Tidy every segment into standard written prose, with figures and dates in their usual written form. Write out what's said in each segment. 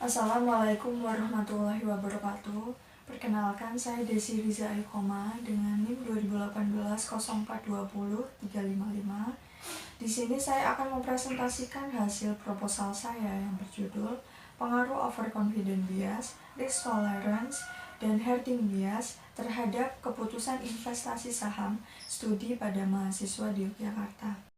Assalamualaikum warahmatullahi wabarakatuh. Perkenalkan, saya Desi Riza Aikoma dengan NIM 2018-0420-355. Di sini saya akan mempresentasikan hasil proposal saya yang berjudul Pengaruh Overconfident Bias, Risk Tolerance, dan Herding Bias terhadap keputusan investasi saham studi pada mahasiswa di Yogyakarta.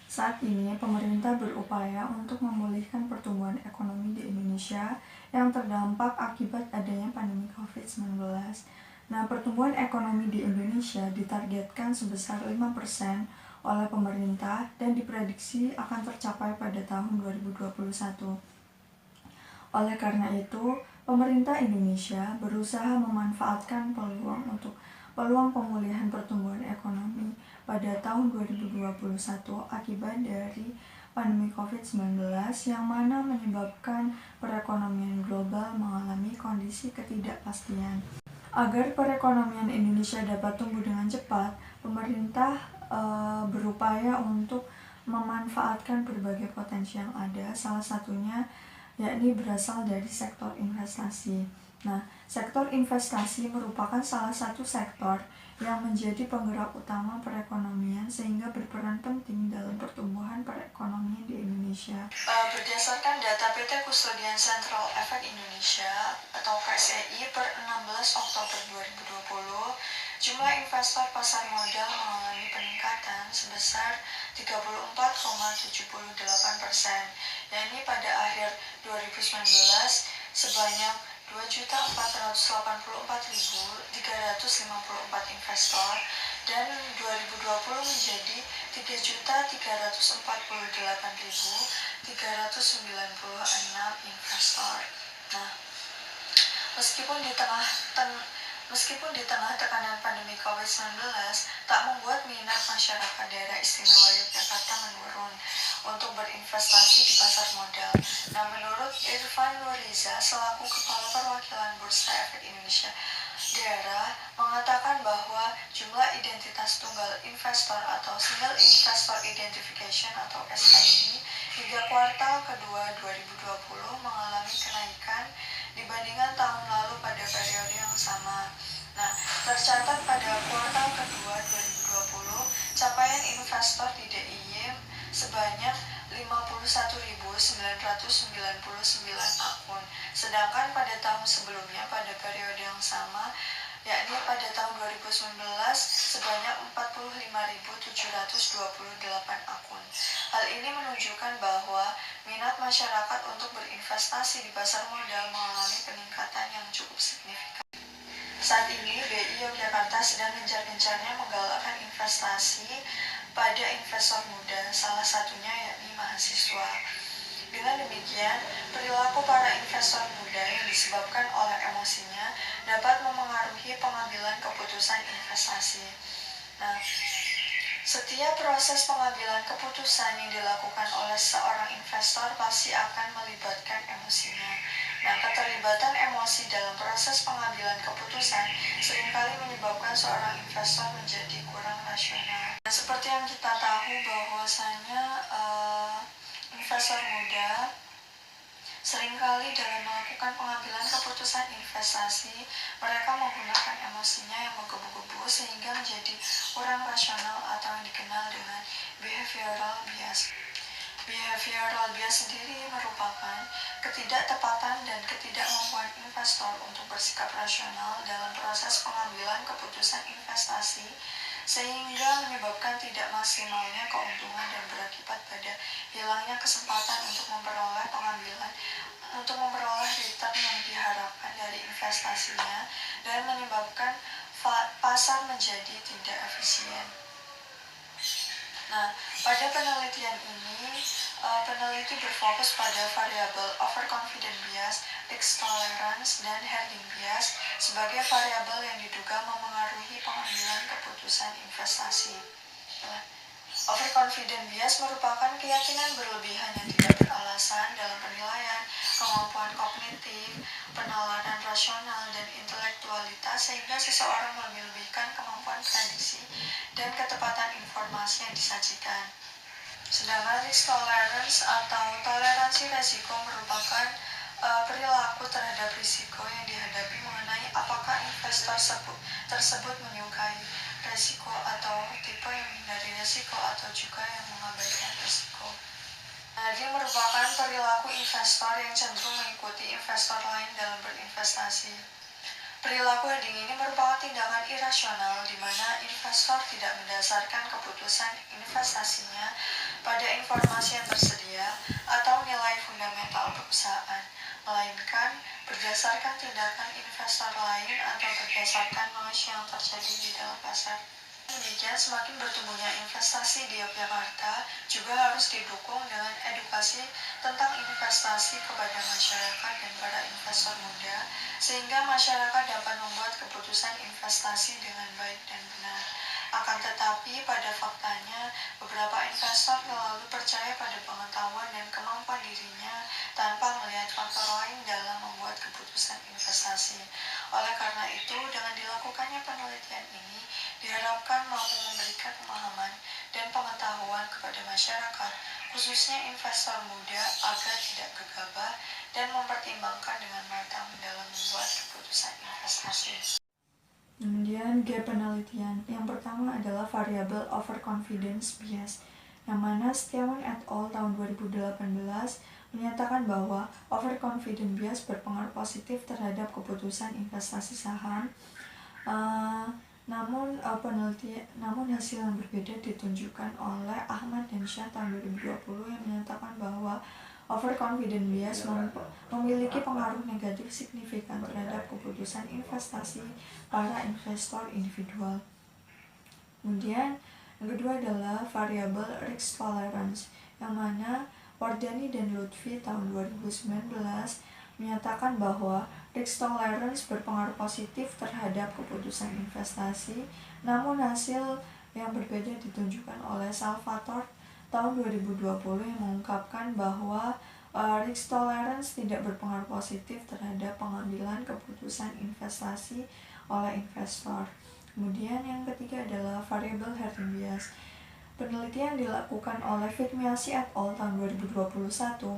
Saat ini, pemerintah berupaya untuk memulihkan pertumbuhan ekonomi di Indonesia yang terdampak akibat adanya pandemi COVID-19. Nah, pertumbuhan ekonomi di Indonesia ditargetkan sebesar 5% oleh pemerintah dan diprediksi akan tercapai pada tahun 2021. Oleh karena itu, pemerintah Indonesia berusaha memanfaatkan peluang pemulihan pertumbuhan ekonomi pada tahun 2021 akibat dari pandemi COVID-19 yang mana menyebabkan perekonomian global mengalami kondisi ketidakpastian. Agar perekonomian Indonesia dapat tumbuh dengan cepat, pemerintah berupaya untuk memanfaatkan berbagai potensi yang ada, salah satunya yakni berasal dari sektor investasi. Nah, sektor investasi merupakan salah satu sektor yang menjadi penggerak utama perekonomian sehingga berperan penting dalam pertumbuhan perekonomian di Indonesia. Berdasarkan data PT Kustodian Central Efek Indonesia atau KSEI per 16 Oktober 2020, jumlah investor pasar modal mengalami peningkatan sebesar 34,78%, yakni pada akhir 2019 sebanyak 2.484.354 investor dan 2020 menjadi 3.448.396 investor. Nah, Meskipun di tengah tekanan pandemi COVID-19 tak membuat minat masyarakat daerah istimewa Yogyakarta menurun untuk berinvestasi di pasar modal. Nah, menurut Irfan Nuriza selaku Kepala Perwakilan Bursa Efek Indonesia daerah mengatakan bahwa jumlah identitas tunggal investor atau Single Investor Identification atau SID hingga kuartal kedua 2020 mengalami kenaikan dibandingkan tahun lalu pada periode yang sama. Nah, tercatat pada kuartal kedua 2020, capaian investor di DIY sebanyak 51.999 akun. Sedangkan pada tahun sebelumnya pada periode yang sama, yakni pada tahun 2019 sebanyak 45.728 akun. Hal ini menunjukkan bahwa minat masyarakat untuk berinvestasi di pasar modal mengalami peningkatan yang cukup signifikan. Saat ini, BI Yogyakarta sedang gencar-gencarnya menggalakkan investasi pada investor muda, salah satunya yakni mahasiswa. Dengan demikian, perilaku para investor muda yang disebabkan oleh emosinya dapat memengaruhi pengambilan keputusan investasi. Nah, setiap proses pengambilan keputusan yang dilakukan oleh seorang investor pasti akan melibatkan emosinya. Nah, keterlibatan emosi dalam proses pengambilan keputusan seringkali menyebabkan seorang investor menjadi kurang rasional. Nah, seperti yang kita tahu bahwasanya investor muda seringkali dalam melakukan pengambilan keputusan investasi, mereka menggunakan emosinya yang menggebu-gebu sehingga menjadi kurang rasional atau yang dikenal dengan behavioral bias. Behavioral bias sendiri merupakan ketidaktepatan dan ketidakmampuan investor untuk bersikap rasional dalam proses pengambilan keputusan investasi sehingga menyebabkan tidak maksimalnya keuntungan dan berakibat pada hilangnya kesempatan untuk memperoleh return yang diharapkan dari investasinya dan menyebabkan pasar menjadi tidak efisien. Nah, pada penelitian ini, peneliti berfokus pada variabel overconfident bias, risk tolerance, dan herding bias sebagai variabel yang diduga memengaruhi pengambilan keputusan investasi. Overconfident bias merupakan keyakinan berlebihan yang tidak beralasan dalam penilaian, kemampuan kognitif, penalaran rasional, dan intelektualitas sehingga seseorang melebihkan kemampuan prediksi dan ketepatan informasi yang disajikan. Sedangkan risk tolerance atau toleransi resiko merupakan perilaku terhadap risiko yang dihadapi mengenai apakah investor tersebut menyukai risiko atau tipe yang menghindari risiko atau juga yang mengabaikan risiko. Hedging merupakan perilaku investor yang cenderung mengikuti investor lain dalam berinvestasi. Perilaku hedging ini merupakan tindakan irasional di mana investor tidak mendasarkan keputusan investasinya pada informasi yang tersedia atau nilai fundamental perusahaan, melainkan berdasarkan tindakan investor lain atau berdasarkan noise yang terjadi di dalam pasar. Demikian, semakin bertumbuhnya investasi di Yogyakarta juga harus didukung dengan edukasi tentang investasi kepada masyarakat dan para investor muda, sehingga masyarakat dapat membuat keputusan investasi dengan baik dan benar. Akan tetapi, pada faktanya, beberapa investor terlalu percaya pada pengetahuan dan kemampuan dirinya tanpa melihat faktor lain dalam membuat keputusan investasi. Oleh karena itu, dengan dilakukannya penelitian ini, diharapkan mampu memberikan pemahaman dan pengetahuan kepada masyarakat, khususnya investor muda, agar tidak gegabah dan mempertimbangkan dengan matang dalam membuat keputusan investasi. Kemudian gap penelitian. Yang pertama adalah variable overconfidence bias, yang mana Setiawan et al. Tahun 2018 menyatakan bahwa overconfidence bias berpengaruh positif terhadap keputusan investasi saham. Namun hasil yang berbeda ditunjukkan oleh Ahmad dan Shah tahun 2020 yang menyatakan bahwa overconfidence bias memiliki pengaruh negatif signifikan terhadap keputusan investasi para investor individual. Kemudian yang kedua adalah variabel risk tolerance, yang mana Wardani dan Lutfi tahun 2019 menyatakan bahwa risk tolerance berpengaruh positif terhadap keputusan investasi, namun hasil yang berbeda ditunjukkan oleh Salvatore tahun 2020 yang mengungkapkan bahwa risk tolerance tidak berpengaruh positif terhadap pengambilan keputusan investasi oleh investor. Kemudian yang ketiga adalah variable herding bias. Penelitian dilakukan oleh Fitmiasi et al. Tahun 2021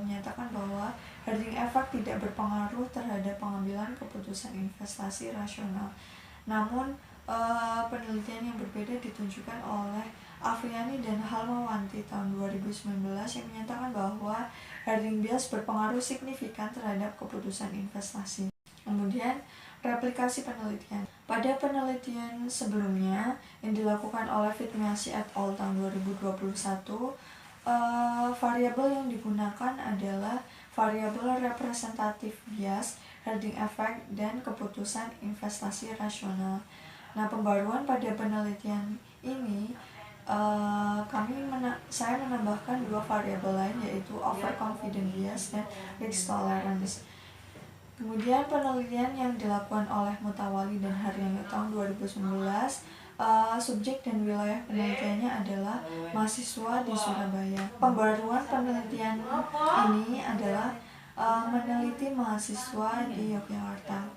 menyatakan bahwa herding effect tidak berpengaruh terhadap pengambilan keputusan investasi rasional. Namun, penelitian yang berbeda ditunjukkan oleh Afriani dan Halmawanti tahun 2019 yang menyatakan bahwa herding bias berpengaruh signifikan terhadap keputusan investasi. Kemudian, replikasi penelitian. Pada penelitian sebelumnya yang dilakukan oleh Fitmiasi et al. Tahun 2021, variabel yang digunakan adalah variabel representatif bias, herding effect, dan keputusan investasi rasional. Nah, pembaruan pada penelitian ini saya menambahkan dua variabel lain, yaitu overconfidence bias dan risk tolerance. Kemudian penelitian yang dilakukan oleh Mutawali dan Haryanto tahun 2019, subjek dan wilayah penelitiannya adalah mahasiswa di Surabaya. Pembaruan penelitian ini adalah meneliti mahasiswa di Yogyakarta.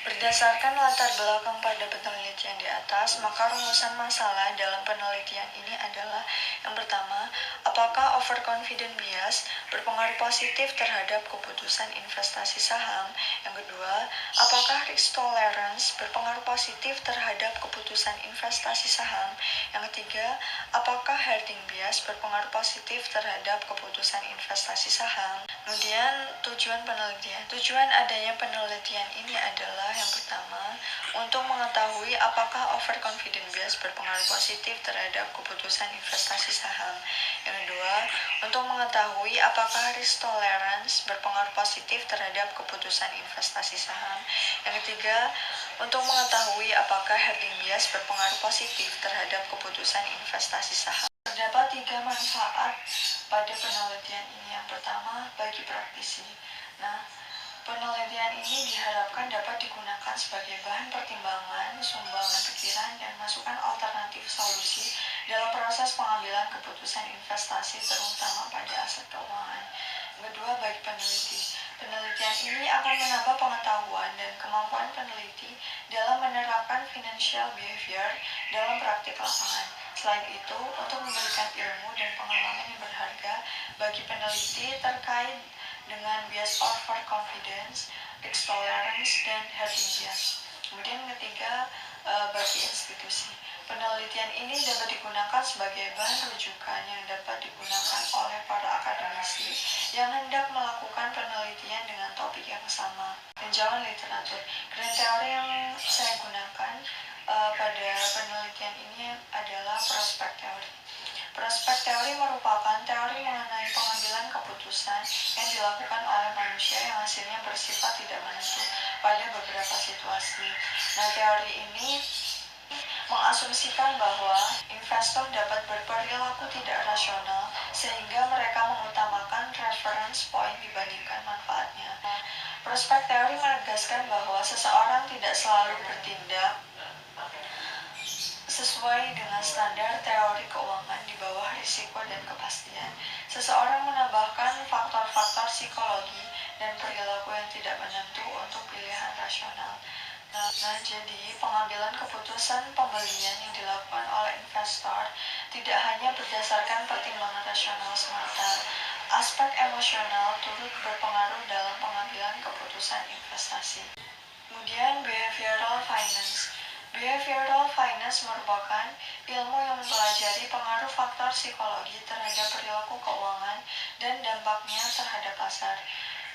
Berdasarkan latar belakang pada penelitian di atas, maka rumusan masalah dalam penelitian ini adalah: yang pertama, apakah overconfidence bias berpengaruh positif terhadap keputusan investasi saham? Yang kedua, apakah risk tolerance berpengaruh positif terhadap keputusan investasi saham? Yang ketiga, apakah herding bias berpengaruh positif terhadap keputusan investasi saham? Kemudian tujuan penelitian. Tujuan adanya penelitian ini adalah: yang pertama, untuk mengetahui apakah overconfidence bias berpengaruh positif terhadap keputusan investasi saham. Yang kedua, untuk mengetahui apakah risk tolerance berpengaruh positif terhadap keputusan investasi saham. Yang ketiga, untuk mengetahui apakah herding bias berpengaruh positif terhadap keputusan investasi saham. Terdapat 3 manfaat pada penelitian ini. Yang pertama, bagi praktisi. Nah, penelitian ini diharapkan dapat digunakan sebagai bahan pertimbangan, sumbangan pikiran, dan masukan alternatif solusi dalam proses pengambilan keputusan investasi, terutama pada aset keuangan. Kedua, bagi peneliti. Penelitian ini akan menambah pengetahuan dan kemampuan peneliti dalam menerapkan financial behavior dalam praktik lapangan. Selain itu, untuk memberikan ilmu dan pengalaman yang berharga bagi peneliti terkait dengan bias overconfidence, risk tolerance, dan herding bias. Kemudian ketiga, bagi institusi. Penelitian ini dapat digunakan sebagai bahan rujukan yang dapat digunakan oleh para akademisi yang hendak melakukan penelitian dengan topik yang sama. Tinjauan literatur. Grand teori yang saya gunakan pada penelitian ini adalah prospek teori. Prospek teori merupakan teori mengenai pengambilan keputusan yang dilakukan oleh manusia yang hasilnya bersifat tidak menentu pada beberapa situasi. Nah, teori ini mengasumsikan bahwa investor dapat berperilaku tidak rasional sehingga mereka mengutamakan reference point dibandingkan manfaatnya. Prospek teori menegaskan bahwa seseorang tidak selalu bertindak sesuai dengan standar teori keuangan di bawah risiko dan kepastian. Seseorang menambahkan faktor-faktor psikologi dan perilaku yang tidak menentu untuk pilihan rasional. Nah, jadi pengambilan keputusan pembelian yang dilakukan oleh investor tidak hanya berdasarkan pertimbangan rasional semata. Aspek emosional turut berpengaruh dalam pengambilan keputusan investasi. Kemudian behavioral finance. Behavioral finance merupakan ilmu yang mempelajari pengaruh faktor psikologi terhadap perilaku keuangan dan dampaknya terhadap pasar.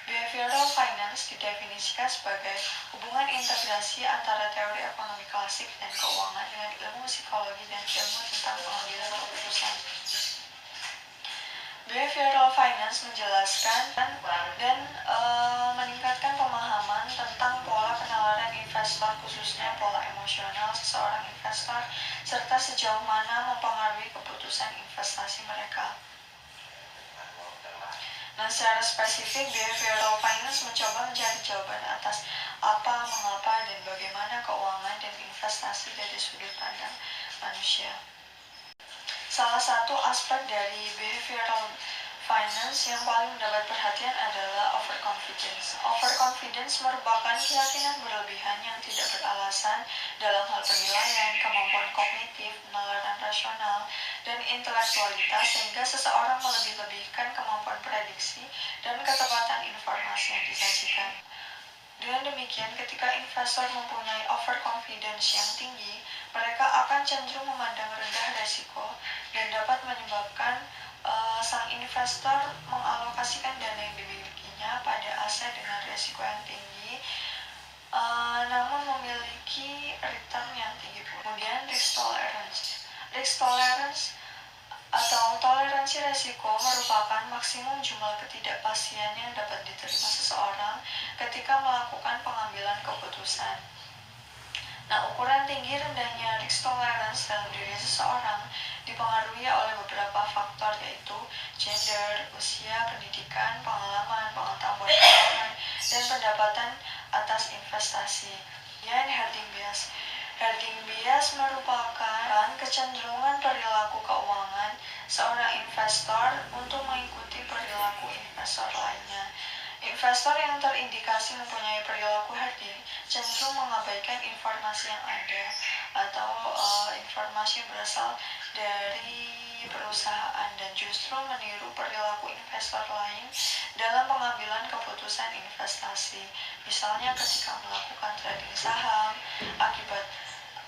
Behavioral finance didefinisikan sebagai hubungan integrasi antara teori ekonomi klasik dan keuangan dengan ilmu psikologi dan ilmu tentang pengambilan keputusan. Behavioral finance menjelaskan dan meningkatkan pemahaman tentang pola penalaran investor, khususnya pola emosional seseorang investor, serta sejauh mana mempengaruhi keputusan investasi mereka. Nah, secara spesifik, behavioral finance mencoba mencari jawaban atas apa, mengapa, dan bagaimana keuangan dan investasi dari sudut pandang manusia. Salah satu aspek dari behavioral finance yang paling mendapat perhatian adalah overconfidence. Overconfidence merupakan keyakinan berlebihan yang tidak beralasan dalam hal penilaian, kemampuan kognitif, penalaran rasional, dan intelektualitas sehingga seseorang melebih-lebihkan kemampuan prediksi dan ketepatan informasi yang disajikan. Dengan demikian, ketika investor mempunyai overconfidence yang tinggi, mereka akan cenderung memandang rendah resiko dan dapat menyebabkan sang investor mengalokasikan dana yang dimilikinya pada aset dengan resiko yang tinggi, namun memiliki return yang tinggi. Kemudian risk tolerance. Risk tolerance atau toleransi resiko merupakan maksimum jumlah ketidakpastian yang dapat diterima seseorang ketika melakukan pengambilan keputusan. Nah, ukuran tinggi rendahnya risk tolerance dalam diri seseorang dipengaruhi oleh beberapa faktor, yaitu gender, usia, pendidikan, pengalaman, pengetahuan keuangan, dan pendapatan atas investasi. Kemudian herding bias. Herding bias merupakan kecenderungan perilaku keuangan seorang investor untuk mengikuti perilaku investor lainnya. Investor yang terindikasi mempunyai perilaku herding cenderung mengabaikan informasi yang ada atau informasi yang berasal dari perusahaan dan justru meniru perilaku investor lain dalam pengambilan keputusan investasi. Misalnya ketika melakukan trading saham,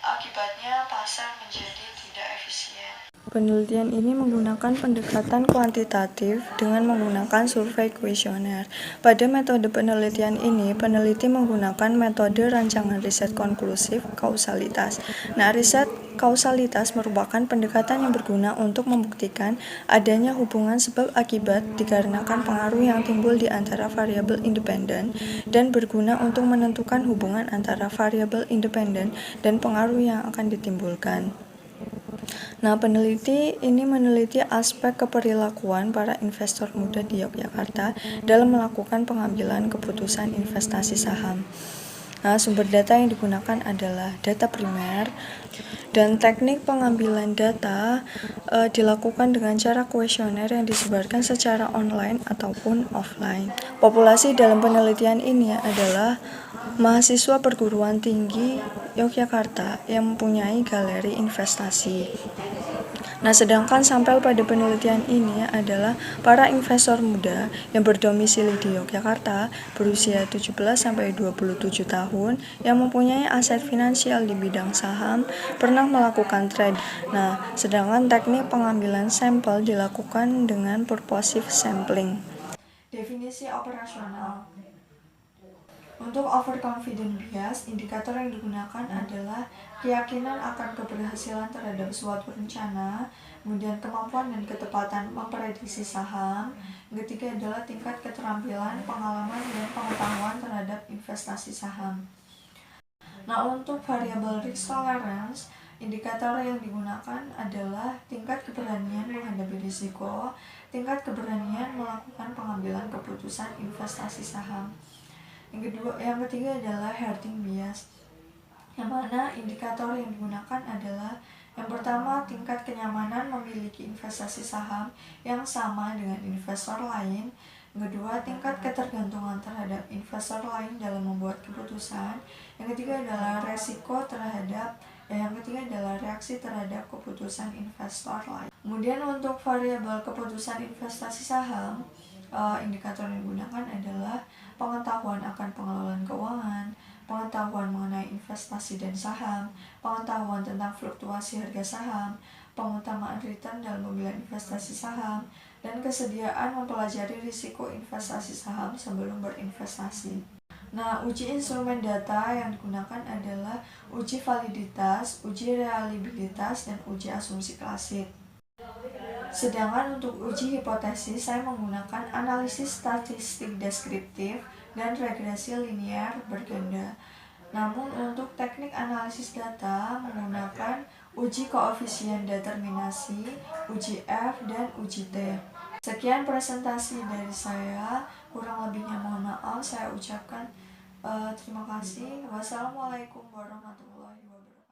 akibatnya pasar menjadi tidak efisien. Penelitian ini menggunakan pendekatan kuantitatif dengan menggunakan survei kuesioner. Pada metode penelitian ini, peneliti menggunakan metode rancangan riset konklusif kausalitas. Nah, riset kausalitas merupakan pendekatan yang berguna untuk membuktikan adanya hubungan sebab akibat dikarenakan pengaruh yang timbul di antara variabel independen dan berguna untuk menentukan hubungan antara variabel independen dan pengaruh yang akan ditimbulkan. Nah, peneliti ini meneliti aspek keperilakuan para investor muda di Yogyakarta dalam melakukan pengambilan keputusan investasi saham. Nah, sumber data yang digunakan adalah data primer dan teknik pengambilan data dilakukan dengan cara kuesioner yang disebarkan secara online ataupun offline. Populasi dalam penelitian ini adalah mahasiswa perguruan tinggi Yogyakarta yang mempunyai galeri investasi. Nah, sedangkan sampel pada penelitian ini adalah para investor muda yang berdomisili di Yogyakarta berusia 17-27 tahun yang mempunyai aset finansial di bidang saham pernah melakukan trade. Nah, sedangkan teknik pengambilan sampel dilakukan dengan purposive sampling. Definisi operasional. Untuk overconfident bias, indikator yang digunakan adalah keyakinan akan keberhasilan terhadap suatu rencana, kemudian kemampuan dan ketepatan memprediksi saham. Yang ketiga adalah tingkat keterampilan, pengalaman, dan pengetahuan terhadap investasi saham. Nah, untuk variabel risk tolerance, indikator yang digunakan adalah tingkat keberanian menghadapi risiko, tingkat keberanian melakukan pengambilan keputusan investasi saham. Yang ketiga adalah herding bias, yang mana indikator yang digunakan adalah yang pertama, tingkat kenyamanan memiliki investasi saham yang sama dengan investor lain. Yang kedua, tingkat ketergantungan terhadap investor lain dalam membuat keputusan. Yang ketiga adalah reaksi terhadap keputusan investor lain. Kemudian untuk variabel keputusan investasi saham, indikator yang digunakan adalah pengetahuan akan pengelolaan keuangan, pengetahuan mengenai investasi dan saham, pengetahuan tentang fluktuasi harga saham, pengutamaan return dalam pemilihan investasi saham, dan kesediaan mempelajari risiko investasi saham sebelum berinvestasi. Nah, uji instrumen data yang digunakan adalah uji validitas, uji reliabilitas, dan uji asumsi klasik. Sedangkan untuk uji hipotesis, saya menggunakan analisis statistik deskriptif dan regresi linear berganda. Namun untuk teknik analisis data menggunakan uji koefisien determinasi, uji F, dan uji T. Sekian presentasi dari saya, kurang lebihnya mohon maaf. Saya ucapkan terima kasih. Wassalamualaikum warahmatullahi wabarakatuh.